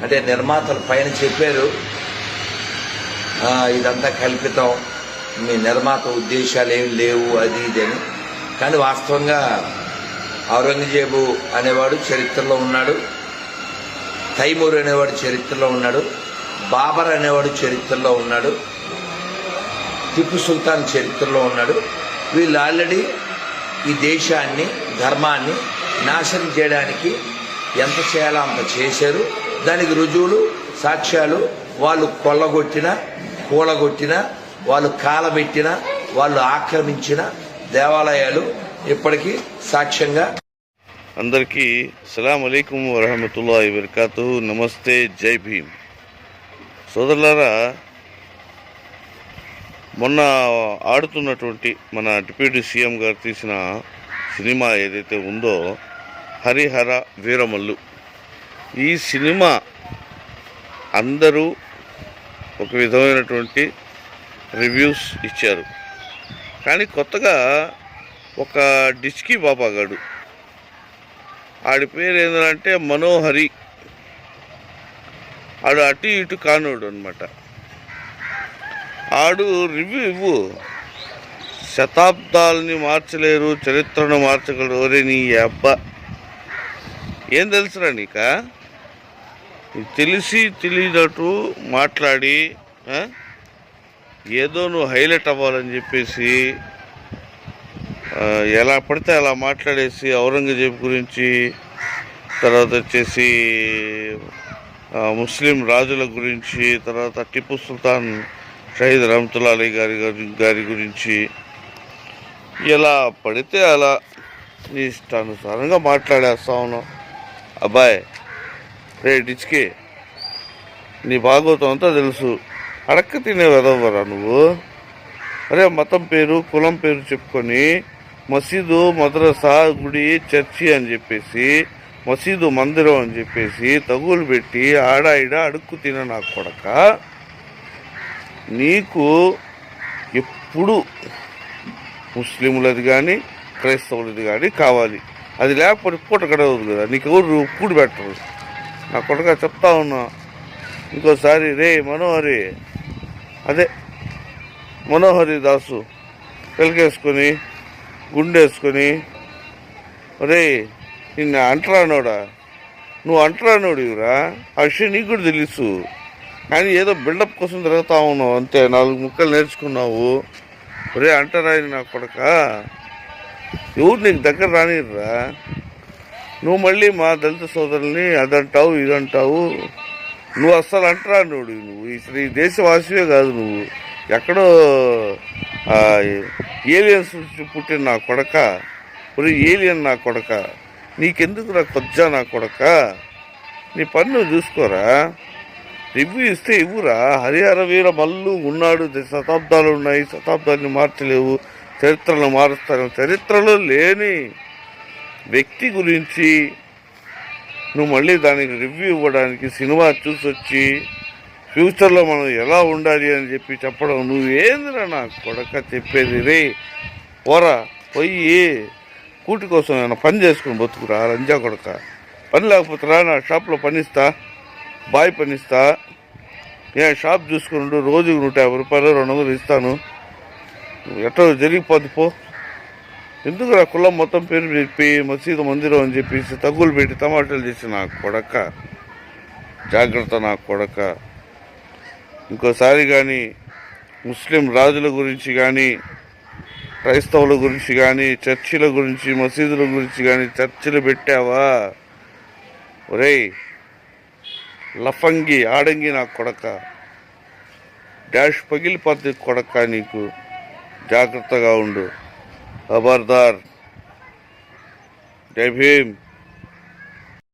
అంటే నిర్మాతలు పైన చెప్పారు ఇదంతా కల్పితం, మీ నిర్మాత ఉద్దేశాలు ఏమి లేవు అది ఇది అని. కానీ వాస్తవంగా ఔరంగజేబు అనేవాడు చరిత్రలో ఉన్నాడు, తైమూర్ అనేవాడు చరిత్రలో ఉన్నాడు, బాబర్ అనేవాడు చరిత్రలో ఉన్నాడు, టిప్పు సుల్తాన్ చరిత్రలో ఉన్నాడు. వీళ్ళు ఆల్రెడీ ఈ దేశాన్ని ధర్మాన్ని నాశనం చేయడానికి ఎంత చేయాలో అంత చేశారు. దానికి రుజువులు సాక్ష్యాలు వాళ్ళు కొల్లగొట్టిన, కూలగొట్టిన, వాళ్ళు కాలబెట్టిన, వాళ్ళు ఆక్రమించిన దేవాలయాలు ఇప్పటికీ సాక్ష్యంగా. అందరికీ అస్సలాము అలైకుం వరహమతుల్లాహి వబరకాతు. నమస్తే, జై భీమ్. సోదరులారా, మొన్న ఆడుతున్నటువంటి మన డిప్యూటీ సీఎం గారు తీసిన సినిమా ఏదైతే ఉందో హరిహర వీరమల్లు, ఈ సినిమా అందరూ ఒక విధమైనటువంటి రివ్యూస్ ఇచ్చారు. కానీ కొత్తగా ఒక డిచ్కీ బాబాగాడు, ఆడి పేరు ఏంటంటే మనోహరి, ఆడు అటు ఇటు కానోడు అనమాట. ఆడు రివ్యూ ఇవ్వు, శతాబ్దాలని మార్చలేరు చరిత్రను మార్చగలరు. ఒరే నీ అబ్బా, ఏం తెలుసురా నీక? తెలిసి తెలియనట్టు మాట్లాడి ఏదో నువ్వు హైలైట్ అవ్వాలని చెప్పేసి ఎలా పడితే అలా మాట్లాడేసి ఔరంగజేబు గురించి, తర్వాత వచ్చేసి ముస్లిం రాజుల గురించి, తర్వాత టిప్పు సుల్తాన్ షహీద్ రహమతుల్లాహి అలీ గారి గురించి ఎలా పడితే అలా నీ ఇష్టానుసారంగా మాట్లాడేస్తా ఉన్నావు. అబ్బాయ్ రే డిచ్కి, నీ భాగవతం అంతా తెలుసు. అడక్క తినే వెదవరా నువ్వు. అరే మతం పేరు కులం పేరు చెప్పుకొని మసీదు, మద్రసా, గుడి, చర్చి అని చెప్పేసి, మసీదు మందిరం అని చెప్పేసి తగులు పెట్టి ఆడాయిడ అడుక్కు తిన నా కొడక. నీకు ఎప్పుడు ముస్లింలది కానీ క్రైస్తవులది కానీ కావాలి. అది లేకపోతే పూట గడవదు కదా, నీకు ఎవరు కూడి పెట్టరు నా కొడక. చెప్తా ఉన్నా ఇంకోసారి, రే మనోహరి, అదే మనోహరి దాసు పెలికేసుకొని గుండేసుకొని, రే నిన్న అంటరానోడా, నువ్వు అంటరానోడు ఇవరా, ఆ విషయం నీకు కూడా తెలుసు. కానీ ఏదో బిల్డప్ కోసం తిరుగుతా ఉన్నావు అంతే, 4 ముక్కలు నేర్చుకున్నావు. ఒరే అంటరాని నా కొడక, ఎవరు నీకు దగ్గర రానిర్రా. నువ్వు మళ్ళీ మా దళిత సోదరుల్ని అదంటావు ఇదంటావు. నువ్వు అస్సలు అంటరానోడు, నువ్వు అసలు ఈ దేశవాసివే కాదు, నువ్వు ఎక్కడో ఏలియన్స్ పుట్టిన నా కొడక. ఒరే ఏలియన్ నా కొడక, నీకెందుకు నా కొజ్జా నా కొడక. నీ పని నువ్వు చూసుకోరా. రివ్యూ ఇస్తే ఇవ్వురా. హరిహర వీర మల్లు ఉన్నాడు, శతాబ్దాలు ఉన్నాయి, శతాబ్దాన్ని మార్చలేవు, చరిత్రను మారుస్తాను. చరిత్రలో లేని వ్యక్తి గురించి నువ్వు మళ్ళీ దానికి రివ్యూ ఇవ్వడానికి, సినిమా చూసి వచ్చి ఫ్యూచర్లో మనం ఎలా ఉండాలి అని చెప్పి చెప్పడం నువ్వేందిరా నా కొడక చెప్పేది. రే పోరా, పోయి కూటి కోసం ఏమైనా పని చేసుకుని బతుకురా రంజా కొడక. పని లేకపోతే రా, నా షాప్లో పనిస్తా, బాయ్ పనిస్తా. షాప్ చూసుకున్నాడు, రోజుకు 150 రూపాయలు 200 ఇస్తాను, ఎట్టో జరిగిపోద్ది పో. ఎందుకు రా కులం మొత్తం పేరు చెప్పి మసీదు మందిరం అని చెప్పేసి తగ్గులు పెట్టి టమాటాలు చేసి నా కొడక. జాగ్రత్త నా కొడక. ఇంకోసారి కానీ ముస్లిం రాజుల గురించి కానీ, క్రైస్తవుల గురించి కానీ, చర్చిల గురించి, మసీదుల గురించి కానీ చర్చలు పెట్టావా, ఒరేయ్ లఫంగి ఆడంగి నా కొడక, డాష్ పగిలిపోద్ది కొడక. నీకు జాగ్రత్తగా ఉండు, ఖబర్దార్. జై భీమ్.